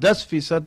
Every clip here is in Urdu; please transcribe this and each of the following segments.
10%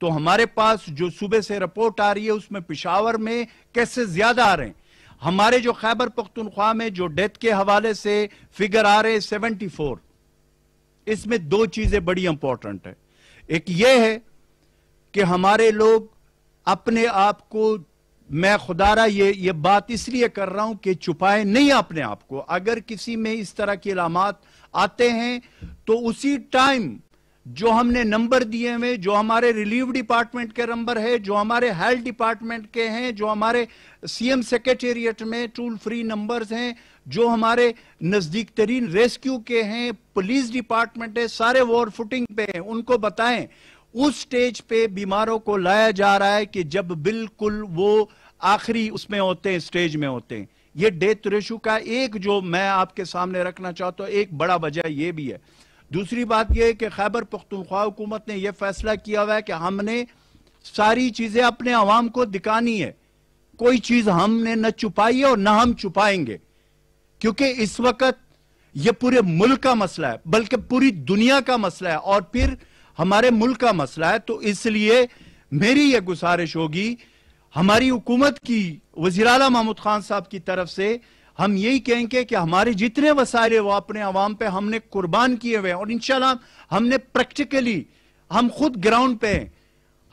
تو ہمارے پاس جو صوبے سے رپورٹ آ رہی ہے اس میں پشاور میں کیسز زیادہ آ رہے ہیں. ہمارے جو خیبر پختونخوا میں جو ڈیتھ کے حوالے سے فگر آ رہے 74. اس میں دو چیزیں بڑی امپورٹنٹ ہے. ایک یہ ہے کہ ہمارے لوگ اپنے آپ کو، میں خدارہ یہ بات اس لیے کر رہا ہوں کہ چھپائے نہیں اپنے آپ کو. اگر کسی میں اس طرح کی علامات آتے ہیں تو اسی ٹائم جو ہم نے نمبر دیے ہوئے، جو ہمارے ریلیف ڈپارٹمنٹ کے نمبر ہے، جو ہمارے ہیلتھ ڈپارٹمنٹ کے ہیں، جو ہمارے سی ایم سیکریٹریٹ میں ٹول فری نمبرز ہیں، جو ہمارے نزدیک ترین ریسکیو کے ہیں، پولیس ڈپارٹمنٹ ہے، سارے وار فوٹنگ پہ ہیں، ان کو بتائیں. اس سٹیج پہ بیماروں کو لایا جا رہا ہے کہ جب بالکل وہ آخری اس میں ہوتے ہیں، سٹیج میں ہوتے ہیں. یہ ڈیتھ ریشو کا ایک جو میں آپ کے سامنے رکھنا چاہتا ہوں، ایک بڑا وجہ یہ بھی ہے. دوسری بات یہ ہے کہ خیبر پختونخوا حکومت نے یہ فیصلہ کیا ہوا ہے کہ ہم نے ساری چیزیں اپنے عوام کو دکھانی ہے. کوئی چیز ہم نے نہ چھپائی ہے اور نہ ہم چھپائیں گے، کیونکہ اس وقت یہ پورے ملک کا مسئلہ ہے، بلکہ پوری دنیا کا مسئلہ ہے، اور پھر ہمارے ملک کا مسئلہ ہے. تو اس لیے میری یہ گزارش ہوگی ہماری حکومت کی، وزیر اعلیٰ محمود خان صاحب کی طرف سے ہم یہی کہیں گے کہ ہمارے جتنے وسائل ہیں وہ اپنے عوام پہ ہم نے قربان کیے ہوئے ہیں، اور انشاءاللہ ہم نے پریکٹیکلی، ہم خود گراؤنڈ پہ ہیں.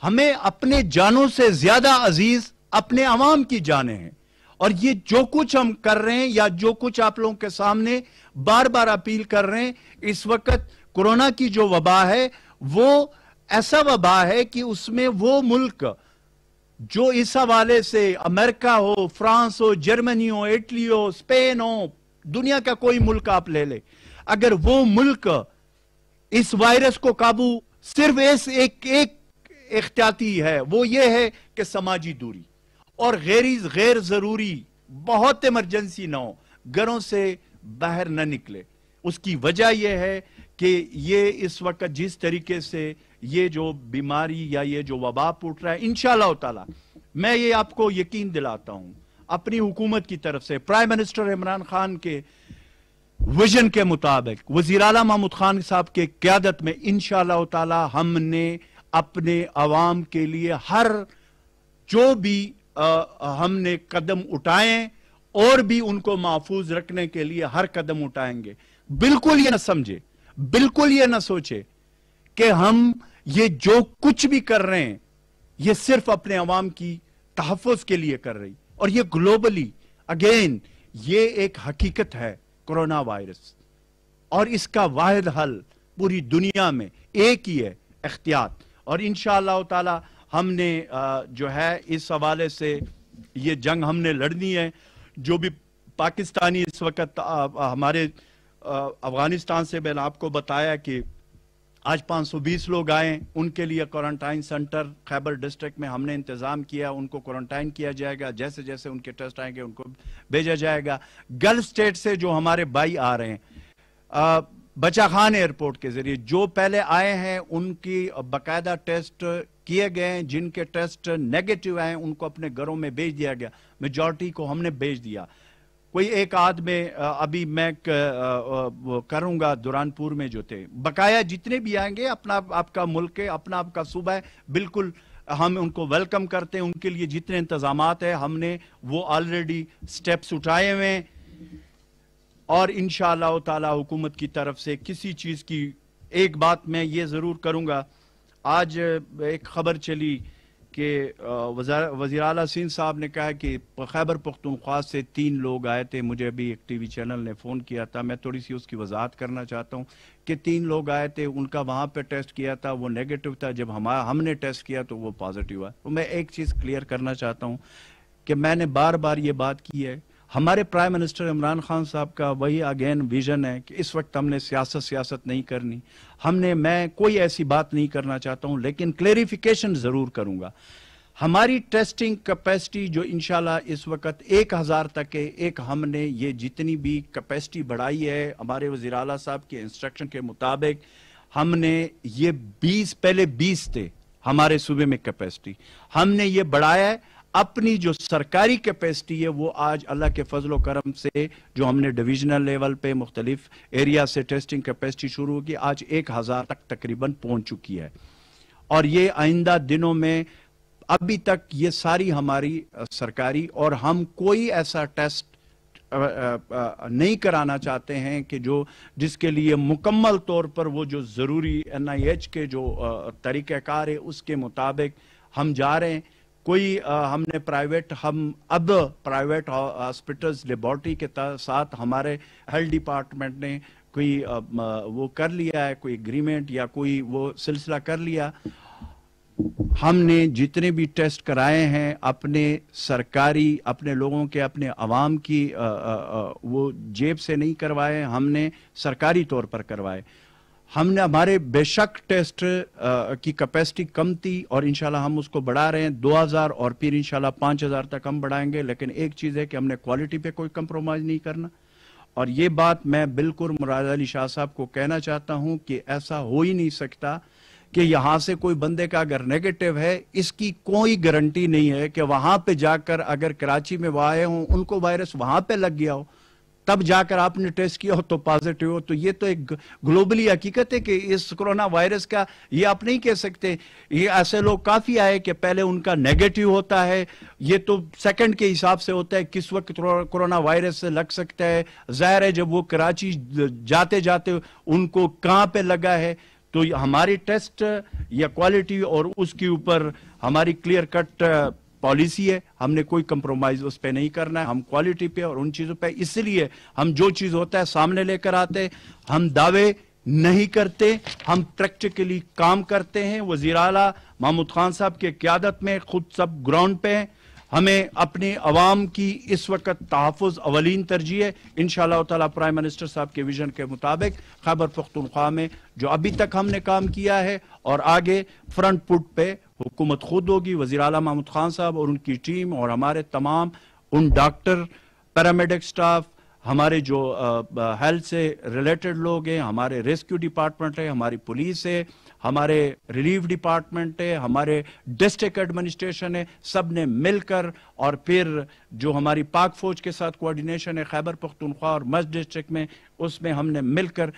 ہمیں اپنے جانوں سے زیادہ عزیز اپنے عوام کی جانیں ہیں، اور یہ جو کچھ ہم کر رہے ہیں یا جو کچھ آپ لوگوں کے سامنے بار بار اپیل کر رہے ہیں، اس وقت کورونا کی جو وبا ہے وہ ایسا وبا ہے کہ اس میں وہ ملک جو اس حوالے سے، امریکہ ہو، فرانس ہو، جرمنی ہو، اٹلی ہو، اسپین ہو، دنیا کا کوئی ملک آپ لے لے، اگر وہ ملک اس وائرس کو قابو صرف ایک احتیاطی ہے، وہ یہ ہے کہ سماجی دوری اور غیر ضروری بہت ایمرجنسی نہ ہو، گھروں سے باہر نہ نکلے. اس کی وجہ یہ ہے کہ یہ اس وقت جس طریقے سے یہ جو بیماری یا یہ جو وبا پھوٹ رہا ہے، انشاءاللہ تعالی میں یہ آپ کو یقین دلاتا ہوں اپنی حکومت کی طرف سے، پرائم منسٹر عمران خان کے ویژن کے مطابق، وزیر اعلیٰ محمود خان صاحب کے قیادت میں انشاءاللہ تعالی ہم نے اپنے عوام کے لیے ہر جو بھی ہم نے قدم اٹھائیں اور بھی ان کو محفوظ رکھنے کے لیے ہر قدم اٹھائیں گے. بالکل یہ نہ سمجھے، بالکل یہ نہ سوچے کہ ہم یہ جو کچھ بھی کر رہے ہیں یہ صرف اپنے عوام کی تحفظ کے لیے کر رہی، اور یہ گلوبلی اگین یہ ایک حقیقت ہے کرونا وائرس، اور اس کا واحد حل پوری دنیا میں ایک ہی ہے، احتیاط. اور انشاءاللہ تعالی ہم نے جو ہے اس حوالے سے یہ جنگ ہم نے لڑنی ہے. جو بھی پاکستانی اس وقت ہمارے افغانستان سے، میں نے آپ کو بتایا کہ آج 520 لوگ آئے، ان کے لیے کوارنٹائن سنٹر خیبر ڈسٹرکٹ میں ہم نے انتظام کیا، ان کو کوارنٹائن کیا جائے گا، جیسے جیسے ان کے ٹیسٹ آئیں گے ان کو بھیجا جائے گا. گلف سٹیٹ سے جو ہمارے بھائی آ رہے ہیں بچہ خان ایئرپورٹ کے ذریعے، جو پہلے آئے ہیں ان کی باقاعدہ ٹیسٹ کیے گئے ہیں، جن کے ٹیسٹ نیگیٹو آئے ان کو اپنے گھروں میں بھیج دیا گیا، میجورٹی کو ہم نے بھیج دیا. کوئی ایک آدھ میں ابھی میں کروں گا دوران پور میں جو تھے، بقایا جتنے بھی آئیں گے، اپنا آپ کا ملک ہے، اپنا آپ کا صوبہ ہے، بالکل ہم ان کو ویلکم کرتے ہیں. ان کے لیے جتنے انتظامات ہیں ہم نے وہ آلریڈی سٹیپس اٹھائے ہوئے ہیں، اور انشاءاللہ تعالی حکومت کی طرف سے کسی چیز کی ایک بات میں یہ ضرور کروں گا. آج ایک خبر چلی کہ وزیر اعلیٰ سندھ صاحب نے کہا کہ خیبر پختونخوا سے 3 لوگ آئے تھے. مجھے بھی ایک ٹی وی چینل نے فون کیا تھا، میں تھوڑی سی اس کی وضاحت کرنا چاہتا ہوں کہ 3 لوگ آئے تھے، ان کا وہاں پہ ٹیسٹ کیا تھا، وہ نیگیٹو تھا، جب ہم نے ٹیسٹ کیا تو وہ پازیٹیو ہے. میں ایک چیز کلیئر کرنا چاہتا ہوں کہ میں نے بار بار یہ بات کی ہے، ہمارے پرائم منسٹر عمران خان صاحب کا وہی اگین ویژن ہے کہ اس وقت ہم نے سیاست نہیں کرنی. میں کوئی ایسی بات نہیں کرنا چاہتا ہوں، لیکن کلیریفیکیشن ضرور کروں گا. ہماری ٹیسٹنگ کیپیسٹی جو انشاءاللہ اس وقت 1000 تک ہے، ہم نے یہ جتنی بھی کیپیسٹی بڑھائی ہے ہمارے وزیر اعلیٰ صاحب کے انسٹرکشن کے مطابق، ہم نے یہ 20 تھے ہمارے صوبے میں کیپیسٹی، ہم نے یہ بڑھایا ہے. اپنی جو سرکاری کیپیسٹی ہے وہ آج اللہ کے فضل و کرم سے جو ہم نے ڈویژنل لیول پہ مختلف ایریا سے ٹیسٹنگ کیپیسٹی شروع کی، آج 1000 تک تقریباً پہنچ چکی ہے. اور یہ آئندہ دنوں میں ابھی تک یہ ساری ہماری سرکاری اور ہم کوئی ایسا ٹیسٹ نہیں کرانا چاہتے ہیں کہ جس کے لیے مکمل طور پر وہ جو ضروری NIH کے جو طریقہ کار ہے اس کے مطابق ہم جا رہے ہیں. کوئی ہم نے اب پرائیویٹ ہاسپٹلز لیبارٹری کے ساتھ ہمارے ہیلتھ ڈپارٹمنٹ نے کوئی وہ کر لیا ہے, کوئی ایگریمنٹ یا کوئی وہ سلسلہ کر لیا. ہم نے جتنے بھی ٹیسٹ کرائے ہیں اپنے سرکاری, اپنے لوگوں کے, اپنے عوام کی وہ جیب سے نہیں کروائے, ہم نے سرکاری طور پر کروائے. ہم نے ہمارے بے شک ٹیسٹ کی کیپیسٹی کم تھی اور انشاءاللہ ہم اس کو بڑھا رہے ہیں 2000 اور پھر انشاءاللہ 5000 تک ہم بڑھائیں گے. لیکن ایک چیز ہے کہ ہم نے کوالٹی پہ کوئی کمپرومائز نہیں کرنا, اور یہ بات میں بالکل مراد علی شاہ صاحب کو کہنا چاہتا ہوں کہ ایسا ہو ہی نہیں سکتا کہ یہاں سے کوئی بندے کا اگر نیگیٹو ہے, اس کی کوئی گارنٹی نہیں ہے کہ وہاں پہ جا کر اگر کراچی میں وہ آئے ہوں ان کو وائرس وہاں پہ لگ گیا ہو, تب جا کر آپ نے ٹیسٹ کیا ہو تو پازیٹیو ہو. تو یہ تو ایک گلوبلی حقیقت ہے کہ اس کرونا وائرس کا یہ آپ نہیں کہہ سکتے. یہ ایسے لوگ کافی آئے کہ پہلے ان کا نیگیٹو ہوتا ہے, یہ تو سیکنڈ کے حساب سے ہوتا ہے کس وقت کرونا وائرس سے لگ سکتا ہے. ظاہر ہے جب وہ کراچی جاتے جاتے ان کو کہاں پہ لگا ہے. تو ہماری ٹیسٹ یا کوالٹی اور اس کے اوپر ہماری کلیئر کٹ پالیسی ہے, ہم نے کوئی کمپرومائز اس پہ نہیں کرنا ہے. ہم کوالٹی پہ اور ان چیزوں پہ, اس لیے ہم جو چیز ہوتا ہے سامنے لے کر آتے, ہم دعوے نہیں کرتے, ہم پریکٹیکلی کام کرتے ہیں. وزیر اعلیٰ محمود خان صاحب کے قیادت میں خود سب گراؤنڈ پہ ہیں. ہمیں اپنے عوام کی اس وقت تحفظ اولین ترجیح ہے. انشاءاللہ تعالی پرائم منسٹر صاحب کے ویژن کے مطابق خیبر پختونخوا میں جو ابھی تک ہم نے کام کیا ہے اور آگے فرنٹ فٹ پہ حکومت خود ہوگی. وزیر اعلیٰ محمود خان صاحب اور ان کی ٹیم اور ہمارے تمام ان ڈاکٹر, پیرامیڈک سٹاف, ہمارے جو ہیلتھ سے ریلیٹڈ لوگ ہیں, ہمارے ریسکیو ڈپارٹمنٹ ہے, ہماری پولیس ہے, ہمارے ریلیف ڈپارٹمنٹ ہے, ہمارے ڈسٹرکٹ ایڈمنسٹریشن ہے, سب نے مل کر, اور پھر جو ہماری پاک فوج کے ساتھ کوارڈینیشن ہے خیبر پختونخوا اور مچھ ڈسٹرکٹ میں, اس میں ہم نے مل کر